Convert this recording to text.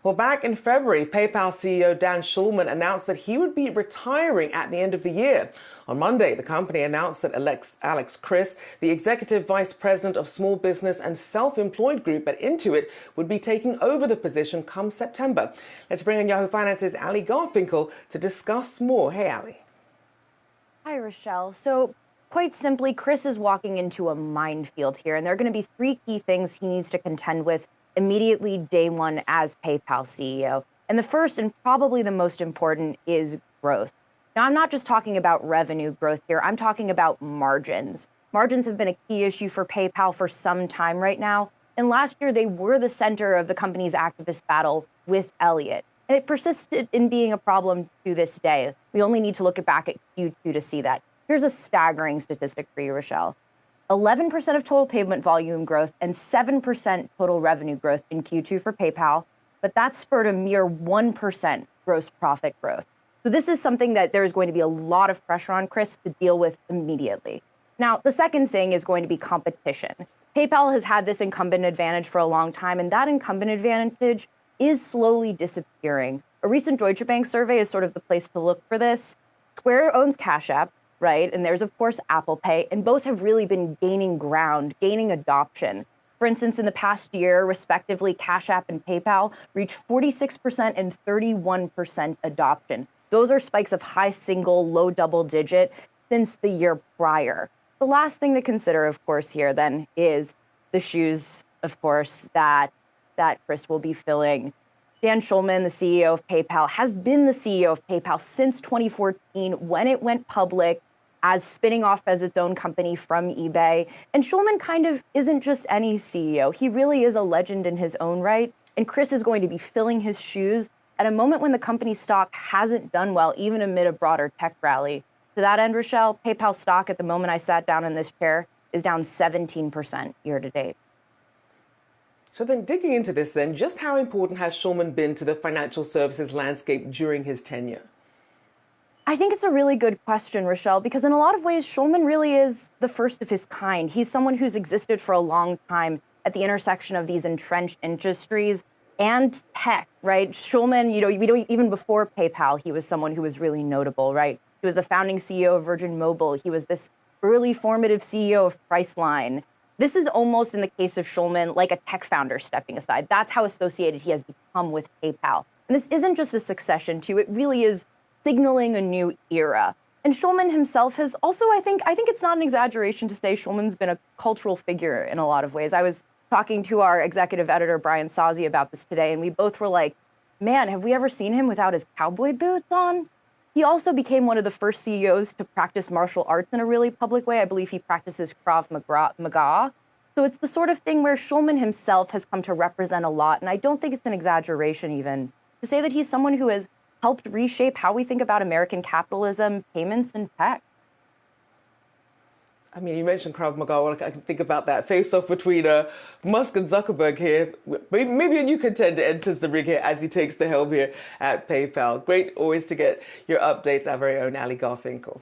Well, back in February, PayPal CEO Dan Schulman announced that he would be retiring at the end of the year. On Monday, the company announced that Alex Chriss, the Executive Vice President of Small Business and Self-Employed Group at Intuit, would be taking over the position come September. Let's bring in Yahoo Finance's Allie Garfinkle to discuss more. Hey, Allie. Hi, Rochelle. So quite simply, Chriss is walking into a minefield here, and there are going to be three key things he needs to contend with immediately day one as PayPal CEO. And the first and probably the most important is growth. Now, I'm not just talking about revenue growth here. I'm talking about margins. Margins have been a key issue for PayPal for some time right now. And last year, they were the center of the company's activist battle with Elliott. And it persisted in being a problem to this day. We only need to look back at Q2 to see that. Here's a staggering statistic for you, Rochelle. 11% of total payment volume growth and 7% total revenue growth in Q2 for PayPal, but that spurred a mere 1% gross profit growth. So this is something that there is going to be a lot of pressure on Chriss to deal with immediately. Now, the second thing is going to be competition. PayPal has had this incumbent advantage for a long time, and that incumbent advantage is slowly disappearing. A recent Deutsche Bank survey is sort of the place to look for this. Square owns Cash App, right? And there's, of course, Apple Pay, and both have really been gaining ground, gaining adoption. For instance, in the past year, respectively, Cash App and PayPal reached 46% and 31% adoption. Those are spikes of high single, low double digit since the year prior. The last thing to consider, of course, here then is the shoes, of course, that Chriss will be filling. Dan Schulman, the CEO of PayPal, has been the CEO of PayPal since 2014 when it went public as spinning off as its own company from eBay. And Schulman kind of isn't just any CEO. He really is a legend in his own right. And Chriss is going to be filling his shoes at a moment when the company's stock hasn't done well, even amid a broader tech rally. To that end, Rochelle, PayPal stock at the moment I sat down in this chair is down 17% year to date. So then digging into this then, just how important has Schulman been to the financial services landscape during his tenure? I think it's a really good question, Rochelle, because in a lot of ways, Schulman really is the first of his kind. He's someone who's existed for a long time at the intersection of these entrenched industries and tech, right? Schulman, even before PayPal, he was someone who was really notable, right? He was the founding CEO of Virgin Mobile. He was this early formative CEO of Priceline. This is almost, in the case of Schulman, like a tech founder stepping aside. That's how associated he has become with PayPal. And this isn't just a succession to, it really is signaling a new era. And Schulman himself has also, I think it's not an exaggeration to say Schulman's been a cultural figure in a lot of ways. I was talking to our executive editor, Brian Sozzi, about this today, and we both were like, man, have we ever seen him without his cowboy boots on? He also became one of the first CEOs to practice martial arts in a really public way. I believe he practices Krav Maga. So it's the sort of thing where Schulman himself has come to represent a lot. And I don't think it's an exaggeration even to say that he's someone who has helped reshape how we think about American capitalism, payments, and tech. I mean, you mentioned Krav Maga. I can think about that face-off between Musk and Zuckerberg here. Maybe a new contender enters the ring here as he takes the helm here at PayPal. Great always to get your updates, our very own Allie Garfinkle.